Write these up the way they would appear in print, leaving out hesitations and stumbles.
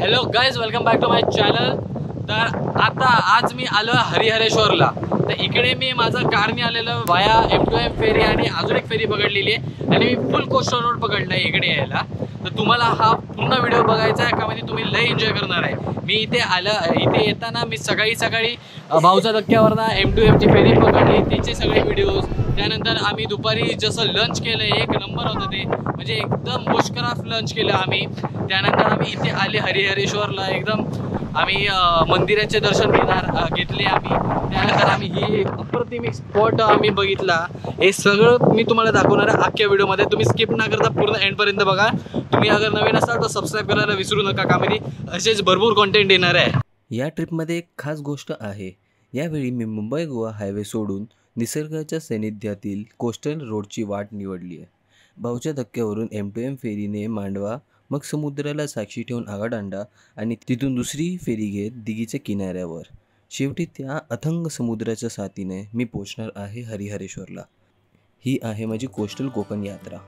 Hello guys, welcome back to my channel. तर आता आज मी आलो हरिहरेश्वरला. तर इकडे मी माझं कारने आलेलं वाया M2M फेरी आणि अजून एक फेरी पकडलेली आहे आणि मी फुल कोस्टल रोड पकडला आहे इकडे यायला. तर तुम्हाला हा पूर्ण व्हिडिओ बघायचा आहे का, म्हणजे तुम्ही लय एन्जॉय करणार आहे. मी इथे इथे येताना मी सकाळी भाऊच्या धक्क्यावरनं M2Mची फेरी पकडली, त्याचे सगळे व्हिडिओज. त्यानंतर आम्ही दुपारी जसं लंच केलं, एक नंबर होतं ते, म्हणजे एकदम मुश्कराफ लंच केलं आम्ही. त्यानंतर आम्ही इथे आले हरिहरेश्वरला. एकदम आम्ही मंदिराचे दर्शन घेतले आम्ही. त्यानंतर आम्ही ही अप्रतिम एक स्पॉट आम्ही बघितला. हे सगळं मी तुम्हाला दाखवणार आहे अख्ख्या व्हिडिओमध्ये. तुम्ही स्किप न करता पूर्ण एंडपर्यंत बघा. तुम्ही अगर नवीन असाल तर सबस्क्राईब करायला विसरू नका, कामेडी असेच भरपूर कॉन्टेंट येणार आहे. या ट्रिपमध्ये एक खास गोष्ट आहे. यावेळी मी मुंबई गोवा हायवे सोडून निसर्गाच्या सानिध्यातील कोस्टल रोडची वाट निवडली आहे. भाऊच्या धक्क्यावरून M2M फेरीने मांडवा, मग समुद्राला साक्षी ठेवून आगाडांडा आणि तिथून दुसरी फेरी घेत दिघीच्या किनाऱ्यावर. शेवटी त्या अथंग समुद्राच्या साथीने मी पोचणार आहे हरिहरेश्वरला. ही आहे माझी कोस्टल कोकण यात्रा.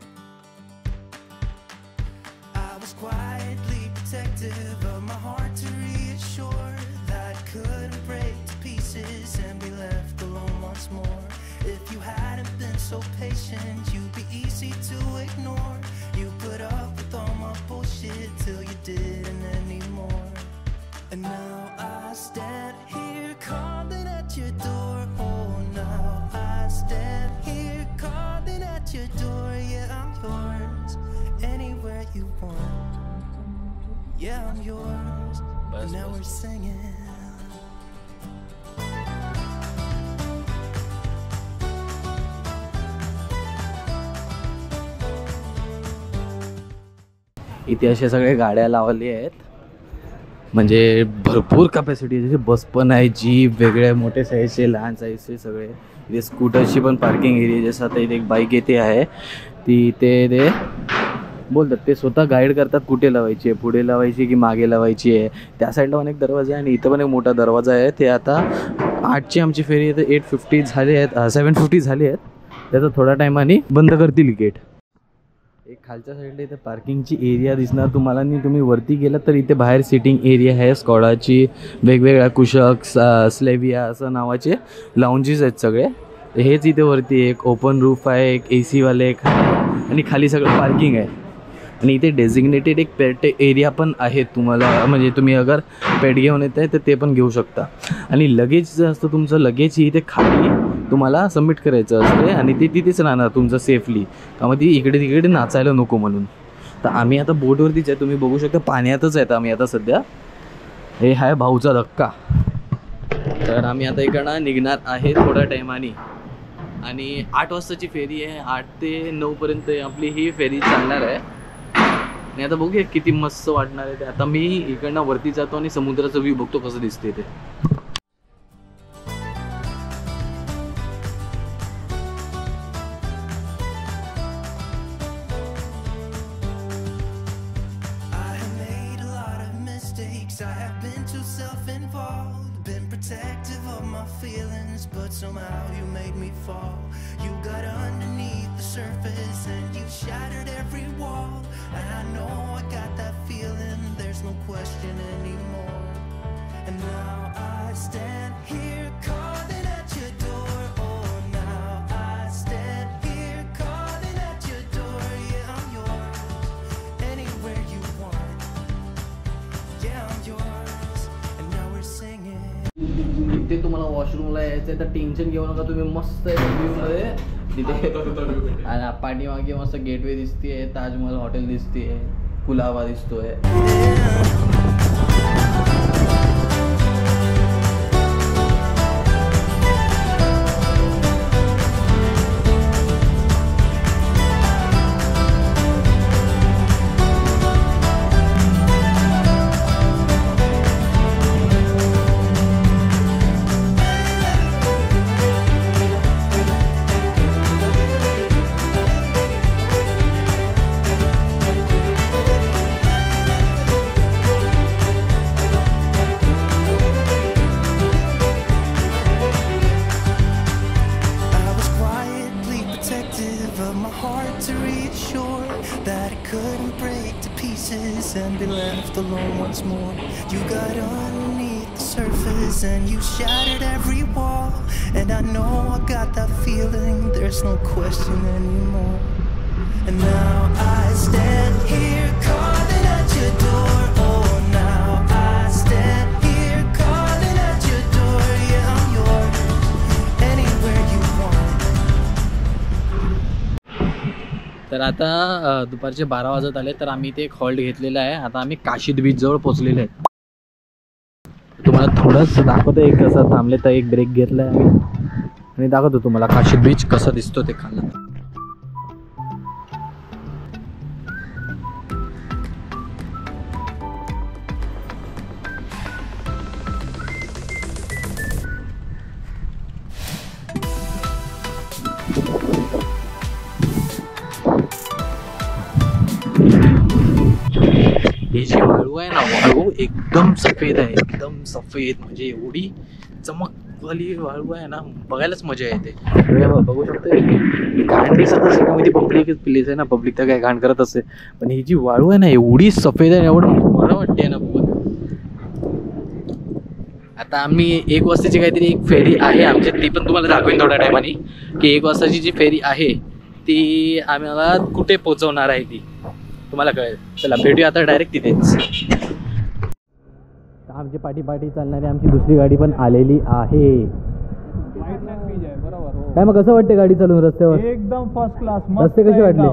So patient, you'd be easy to ignore. You put up with all my bullshit till you didn't anymore. And now I stand here calling at your door. Oh, now I stand here calling at your door. Yeah, I'm yours, anywhere you want. Yeah, I'm yours. Now we're singing. इथे अशा सगळ्या गाड्या लावल्या आहेत, म्हणजे भरपूर capacity. जसे बस पण आहे, जीप वेगळ्या मोठे साईजचे, लहान साईजचे सगळे. इथे स्कूटरची पण पार्किंग एरिया. जसं आता इथे एक बाईक येते आहे, ती ते बोलतात, ते स्वतः गाईड करतात कुठे लावायची आहे, पुढे लावायची की मागे लावायची आहे. त्या साईडला पण एक दरवाजा आहे आणि इथं पण एक मोठा दरवाजा आहे. ते आता 8ची आमची फेरी आहे, तर 8:50 झाले आहेत, 7:50 झाले आहेत. त्याचा थोड्या टायमाने बंद करतील गेट. एक खालच्या साईडला इथे पार्किंगची एरिया दिसणार तुम्हाला. आणि तुम्ही वरती गेलात तर इथे बाहेर सिटिंग एरिया आहे. स्कॉडाची वेगवेगळ्या कुशक, स्लेविया असं नावाचे लाऊंजेस आहेत सगळे. हेच इथे वरती एक ओपन रूफ आहे, एक AC वाले एक आहे आणि खाली सगळं पार्किंग आहे. आणि इथे डेझिग्नेटेड एक पेट एरिया पण आहे तुम्हाला, म्हणजे तुम्ही अगर पेट घेऊन येत आहे तर ते पण घेऊ शकता. आणि लगेज जे असतं तुमचं, लगेज इथे खाली तुम्हाला सबमिट करायचं असते आणि ते तिथेच राहणार तुमचं सेफली, का मग ती इकडे तिकडे नाचायला नको म्हणून. तर आम्ही आता बोटवरतीच आहे, तुम्ही बघू शकता पाण्यातच आहेत आम्ही आता सध्या. हे आहे भाऊचा धक्का. तर आम्ही आता इकडनं निघणार आहे थोड्या टायमाने. आणि 8 वाजताची फेरी आहे, 8 ते 9पर्यंत आपली ही फेरी चालणार आहे. आणि आता बघूया किती मस्त वाटणार आहे ते. आता मी इकडनं वरती जातो आणि समुद्राचा व्ह्यू बघतो कसं दिसते ते. I have been too self-involved, been protective of my feelings, but somehow you made me fall. You got underneath the surface and you shattered every wall. And I know I got that feeling, there's no question anymore. And now I stand here calling at your door. Oh, now I stand here calling at your door. Yeah, I'm yours, anywhere you want. Yeah, I'm yours, and now we're singing. इथे तुम्हाला वॉशरूमला यायचं आहे तर tension घेऊ नका, तुम्ही मस्त व्ह्यूमध्ये तिथे. आणि पाठीमागे मस्त गेटवे दिसते, ताजमहल हॉटेल दिसते, कुलाबा दिसतोय. alone once more. You got underneath the surface and you shattered every wall. And I know I got that feeling, there's no question anymore. And now I stand here calling at your door. Oh, now I stand here calling at your door. Yeah, I'm yours, anywhere you want. तर आता दुपारचे 12 वाजत आले, तर आम्ही इथे एक halt घेतलेला आहे. आता आम्ही काशीद बीच जवळ पोहोचलेले आहेत. तुम्हाला थोडंच दाखवतो एक कसं थांबले, तर एक ब्रेक घेतलाय आम्ही आणि दाखवतो तुम्हाला काशीद बीच कसं दिसतो ते खाली. ही जी वाळू आहे ना, वाळू एकदम सफेद आहे, एकदम सफेद म्हणजे एवढी चमकवाली वाळू आहे ना, बघायलाच मजा येते. बघू शकतो घाण दिसत असेल का, ती पब्लिक प्लेस आहे ना, पब्लिक तर काय घाण करत असते, पण ही जी वाळू आहे ना एवढी सफेद आहे, एवढं मला वाटते ना बघून. आता आम्ही 1 वाजताची काहीतरी एक फेरी आहे आमची, ती पण तुम्हाला दाखवेन थोड्या टायमाने, की 1 वाजताची जी फेरी आहे ती आम्हाला कुठे पोहोचवणार आहे ती तुम्हाला कळेल. चला भेटूया आता डायरेक्ट तिथेच. आमची पाठी चालणारी आमची दुसरी गाडी पण आलेली आहे. काय मग कसं वाटते गाडी चालून रस्त्यावर? एकदम फर्स्ट क्लास. रस्ते कसे वाटले?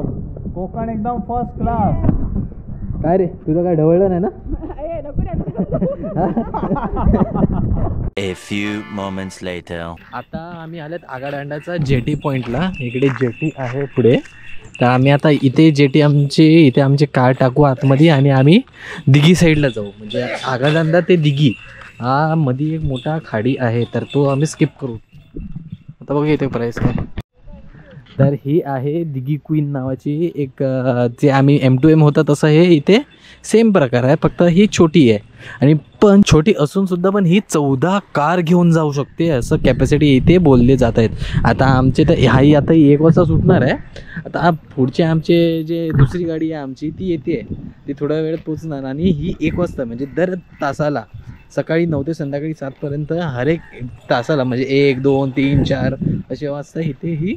कोकण एकदम फर्स्ट क्लास. काय रे तुझं काय ढवळलं नाही ना? A few moments later. आता आम्ही आलेत आगाडांडाचा जेटी पॉइंटला. इकडे जेटी आहे पुढे, तर आम्ही आता इथे जेटी इथे आमचे कार टाकू आतमध्ये आणि आम्ही दिघी साईडला जाऊ. म्हणजे आगाडांडा ते दिघी हा मध्ये एक मोठा खाडी आहे, तर तो आम्ही स्किप करू. आता बघू इथे प्राईस काय. तर ही आहे दिघी क्वीन नावाची एक, जे आम्ही M2M होता तसं हे इथे सेम प्रकार आहे, फक्त ही छोटी आहे. आणि पण छोटी असून सुद्धा पण ही 14 कार घेऊन जाऊ शकते असं कॅपॅसिटी इथे बोलले जात आहेत. आता आमचे तर हाही आता 1 वाजता सुटणार आहे. आता पुढचे आमचे जे दुसरी गाडी आहे आमची ती येते, ती थोड्या वेळात पोचणार आणि ही 1 वाजता म्हणजे दर तासाला सकाळी 9 ते संध्याकाळी 7पर्यंत हर एक तासाला म्हणजे 1, 2, 3, 4 असे वाजता इथे ही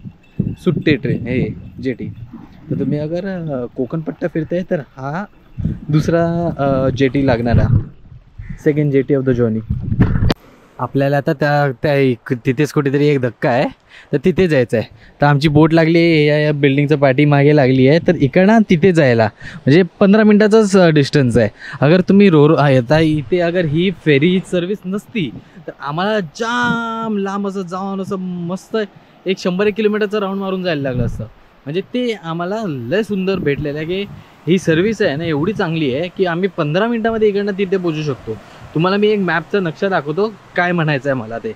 सुट्टे ट्रेन हे जेटी. तर तुम्ही अगर कोकणपट्टा फिरताय तर हा दुसरा जेटी लागणारा, second jetty of the journey. आपल्याला आता त्या तिथेच कुठेतरी एक धक्का आहे, तर तिथे जायचं आहे. तर आमची बोट लागली या बिल्डिंगचं पाठी मागे लागली आहे, तर इकडनं तिथे जायला म्हणजे 15 मिनटाचाच डिस्टन्स आहे. अगर तुम्ही आता इथे अगर ही फेरी सर्विस नसती तर आम्हाला जाम लांब असं जाऊन असं मस्त एक 100 किलोमीटरचं राऊंड मारून जायला लागलं असतं. म्हणजे ते आम्हाला लय सुंदर भेटलेलं आहे की ही सर्व्हिस आहे ना एवढी चांगली आहे की आम्ही 15 मिनटामध्ये इकडनं तिथे पोहोचू शकतो. तुम्हाला मी एक मॅपचा नक्षा दाखवतो काय म्हणायचं आहे मला ते.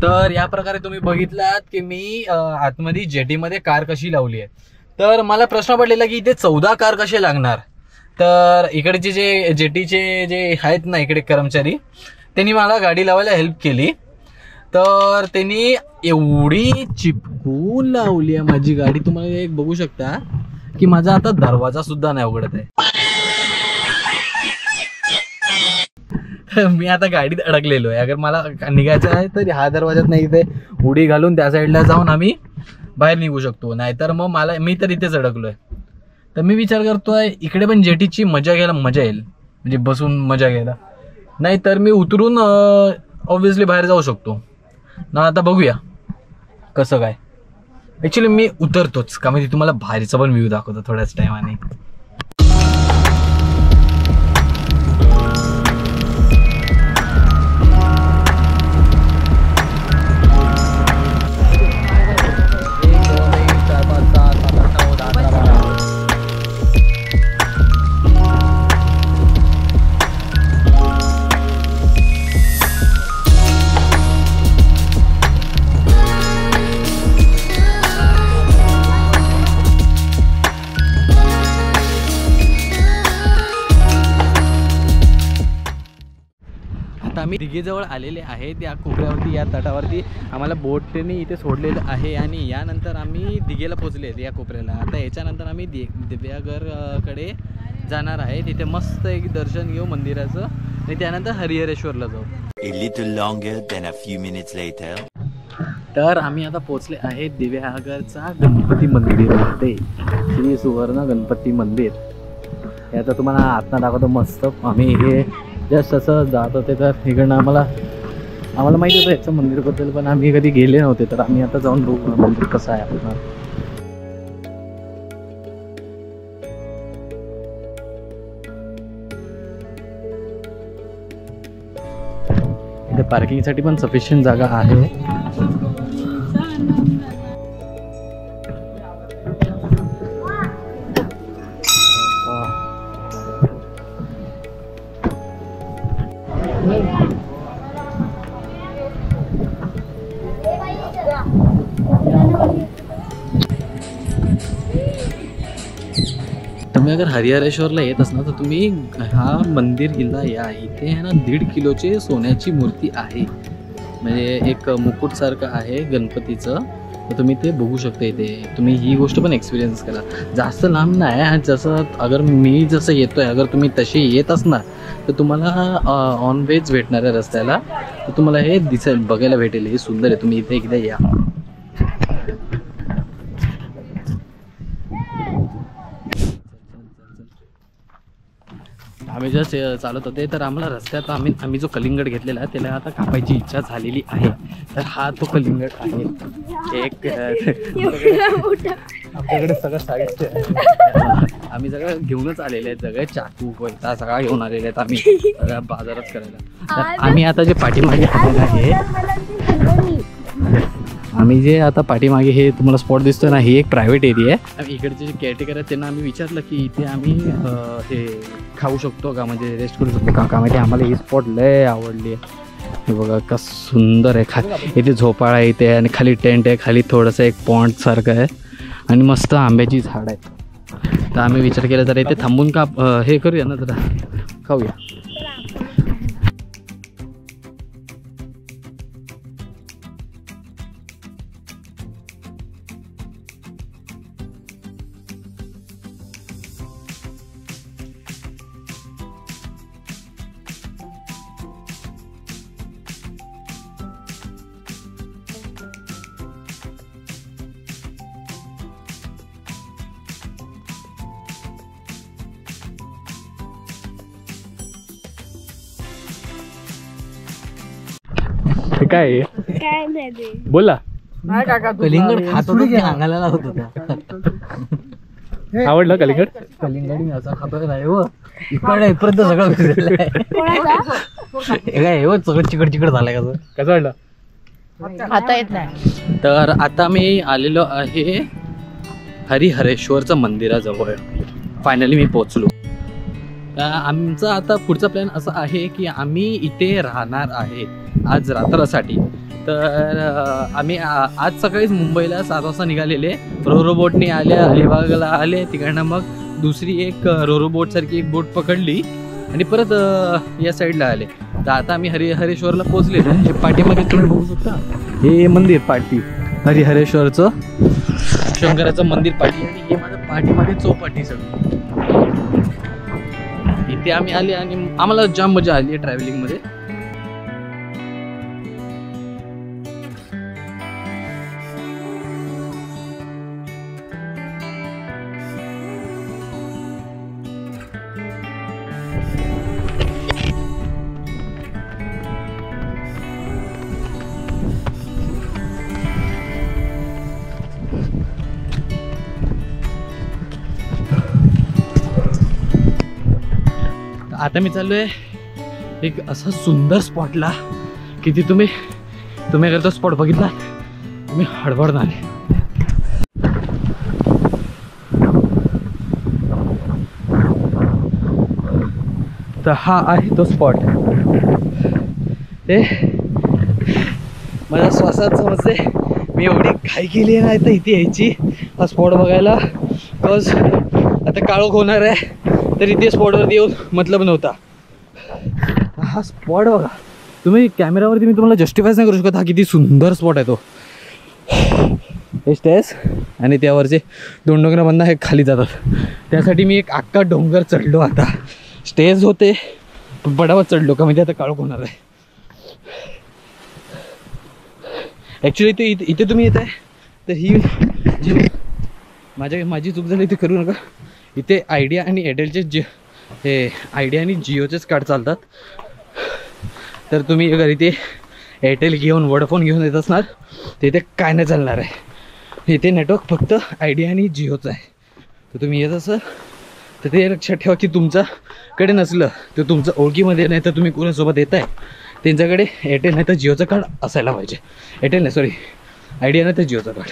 तर या प्रकारे तुम्ही बघितलात की मी आतमध्ये जेटीमध्ये कार कशी लावली आहे. तर मला प्रश्न पडलेला की इथे 14 कार कसे लागणार. तर इकडचे जे जेटीचे जे आहेत ना इकडे कर्मचारी, त्यांनी मला गाडी लावायला हेल्प केली. तर त्यांनी एवढी चिपकून लावली आहे माझी गाडी, तुम्हाला एक बघू शकता की माझा आता दरवाजा सुद्धा नाही उघडत आहे. मी आता गाडीत अडकलेलो आहे. अगर मला निघायचं आहे तर ह्या दरवाजात नाही, इथे उडी घालून त्या साईडला जाऊन आम्ही बाहेर निघू शकतो, नाहीतर मग मी तर इथेच अडकलोय. तर मी विचार करतोय इकडे पण जेटीची मजा घ्यायला मजा येईल, म्हणजे बसून मजा घ्यायला. नाही तर मी उतरून ऑब्व्हियसली बाहेर जाऊ शकतो ना. आता बघूया कसं काय. ॲक्च्युली मी उतरतोच का म्हणजे तुम्हाला बाहेरचा पण व्ह्यू दाखवतो थोड्याच टायमाने. आम्ही दिघेजवळ आलेले आहे. त्या कोपऱ्यावरती या तटावरती आम्हाला बोटने इथे सोडलेलं आहे आणि यानंतर आम्ही दिघेला पोचले या कोपऱ्याला. आता याच्यानंतर आम्ही दिव्यागरकडे जाणार आहे. तिथे मस्त एक दर्शन घेऊ मंदिराचं आणि त्यानंतर हरिहरेश्वरला जाऊ. A little longer than a few minutes later. तर आम्ही आता पोचले आहे दिव्यागरचा गणपती मंदिरामध्ये. श्री सुवर्ण गणपती मंदिर हे आता तुम्हाला आत्ता दाखवतो. मस्त आम्ही हे जस्ट असं जात होते तर इकडनं आम्हाला माहिती होतं याचं मंदिरबद्दल, पण आम्ही कधी गेले नव्हते. तर आम्ही आता जाऊन बघू मंदिर कसं आहे आपलं. इथे पार्किंगसाठी पण सफिशियंट जागा आहे. तुम्ही अगर हरिहरेश्वरला येत असणार तर तुम्ही हा मंदिर किल्ला या. इथे आहे ना 1.5 किलोची सोन्याची मूर्ती आहे. म्हणजे एक मुकुटसारखं आहे गणपतीचं. तर तुम्ही ते बघू शकता इथे. तुम्ही ही गोष्ट पण एक्सपिरियन्स करा. जास्त लांब नाही. जसं अगर मी जसं येतोय अगर तुम्ही तसे येत असणार तर तुम्हाला ऑन वेज भेटणार आहे रस्त्याला. तर तुम्हाला हे दिसेल बघायला भेटेल. हे सुंदर आहे. तुम्ही इथे एकदा या. आम्ही जस्ट चालत होते तर आम्हाला रस्त्यात आम्ही जो कलिंगड घेतलेला आहे त्याला आता कापायची इच्छा झालेली आहे. तर हा तो कलिंगड आहे. एक आपल्याकडे सगळं साहित्य आहे. आम्ही सगळं घेऊनच आलेले आहेत. सगळे चाकू कोयता सगळा घेऊन आलेले आहेत आम्ही सगळ्या बाजारात करायला. तर आम्ही आता जे पाठीमागे आलेलं आहे आम्ही जे आता पाठीमागे हे तुम्हाला स्पॉट दिसतो ना ही एक प्रायव्हेट एरिया आहे. आणि इकडचे जे केअरटेकर आहेत त्यांना आम्ही विचारलं की इथे आम्ही हे खाऊ शकतो का, म्हणजे रेस्ट करू शकतो का माहिती. आम्हाला ही स्पॉट लय आवडली आहे. हे बघा कसं सुंदर आहे. इथे झोपाळा आहे इथे आणि खाली टेंट आहे. खाली थोडंसं एक पॉन्ड सारखं आहे आणि मस्त आंब्याची झाड आहे. तर आम्ही विचार केला जरा इथे थांबून का हे करूया ना जरा खाऊया. काय बोला कलिंगड खात होतो की सांगायला लावत होता. आवडलं कलिंगड? कलिंगड मी असं खातोय नाही हो. इकडे इकडपर्यंत सगळं चिकट चिकट झालंय. कसं वाटलं? खाता येत नाही. तर आता मी आलेलो आहे हरिहरेश्वरचं मंदिराजवळ. फायनली मी पोचलो. आमचा आता पुढचा प्लॅन असा आहे की आम्ही इथे राहणार आहे आज रात्रासाठी. तर आम्ही आज सकाळीच मुंबईला 7 वाजता निघालेले. रोरो बोटने आल्या अलिबागला आले. तिकडनं मग दुसरी एक रोरो बोटसारखी एक बोट पकडली आणि परत या साईडला आले. तर आता आम्ही हरिहरेश्वरला पोचलेलो. हे पाठीमागे तुम्ही बघू शकता हे मंदिर पाठी हरिहरेश्वरचं शंकराचं मंदिर पाठी. आणि हे माझं पाठीमागे चौपाटी सगळं. इथे आम्ही आले आणि आम्हाला जाम मजा आली आहे ट्रॅव्हलिंगमध्ये. आता मी चाललोय एक असा सुंदर स्पॉटला की ती तुम्ही अगर तो स्पॉट बघितला तुम्ही हडबडणार. तर हा आहे तो स्पॉट. ते माझ्या श्वासात समजते मी एवढी घाई केली आहे ना तर इथे यायची हा स्पॉट बघायला. बिकॉज आता काळोख होणार आहे तर इथे स्पॉटवरती येऊन मतलब नव्हता. हा स्पॉट बघा तुम्ही कॅमेरावरती मी तुम्हाला जस्टिफायच नाही करू शकत हा किती सुंदर स्पॉट आहे तो. हे स्टेज आणि त्यावरचे 2 डोंगरामधनं हे खाली जातात. त्यासाठी मी एक अख्खा डोंगर चढलो. आता स्टेज होते बडावत चढलो का म्हणजे आता काळोख होणार आहे. ॲक्च्युली ते इथे तुम्ही येत आहे तर ही जी माझी चूक झाली ती करू नका. इथे आयडिया आणि एअरटेलचे हे आयडिया आणि जिओचेच कार्ड चालतात. तर तुम्ही अगर इथे एअरटेल घेऊन वोडाफोन घेऊन येत असणार तर इथे काय नाही चालणार आहे. इथे नेटवर्क फक्त आयडिया आणि जिओचं आहे. तर तुम्ही येत असाल तर ते लक्षात ठेवा की तुमच्याकडे नसलं तर तुमचं ओळखीमध्ये नाही तर तुम्ही कोणासोबत येत आहे त्यांच्याकडे एअरटेल नाही तर जिओचं कार्ड असायला पाहिजे. एअरटेल नाही सॉरी आयडिया नाही तर जिओचं कार्ड.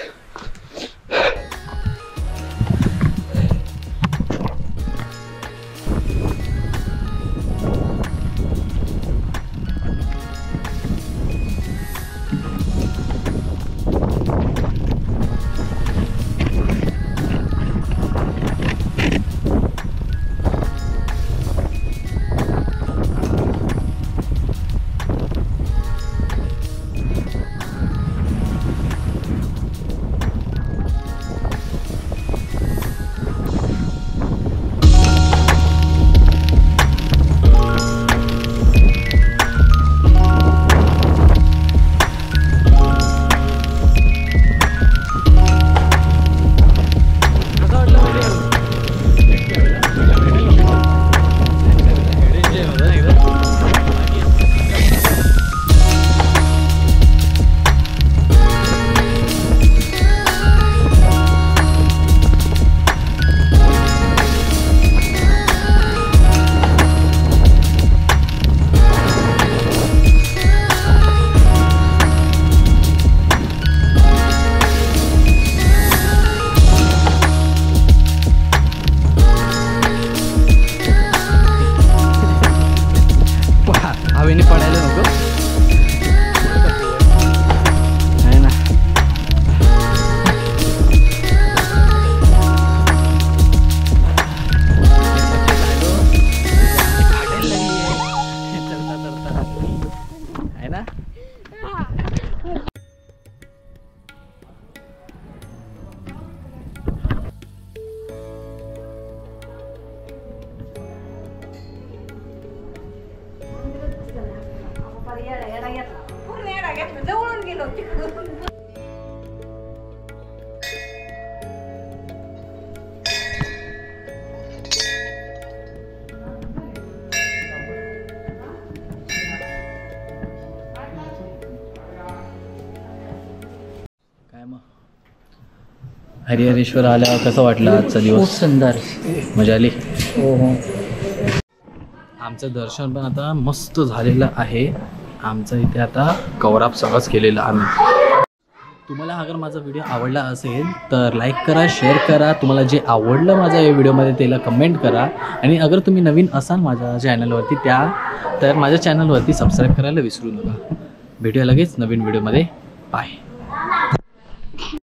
हवेने पडायला नको आहे ना. आहे ना. जवळून गेलो तिकडून. काय मग हरिहरेश्वर आल्यावर कसं वाटलं आजचा दिवस? खूप सुंदर. मजा आली. हो हो. आमचं दर्शन पण आता मस्त झालेलं आहे. आमचं इथे आता कवराप सगळंच केलेलं आम्ही. तुम्हाला अगर माझा व्हिडिओ आवडला असेल तर लाईक करा, शेअर करा. तुम्हाला जे आवडलं माझ्या या व्हिडिओमध्ये त्याला कमेंट करा. आणि अगर तुम्ही नवीन असाल माझ्या चॅनलवरती तर माझ्या चॅनलवरती सबस्क्राईब करायला विसरू नका. भेटूया लगेच नवीन व्हिडिओमध्ये. बाय.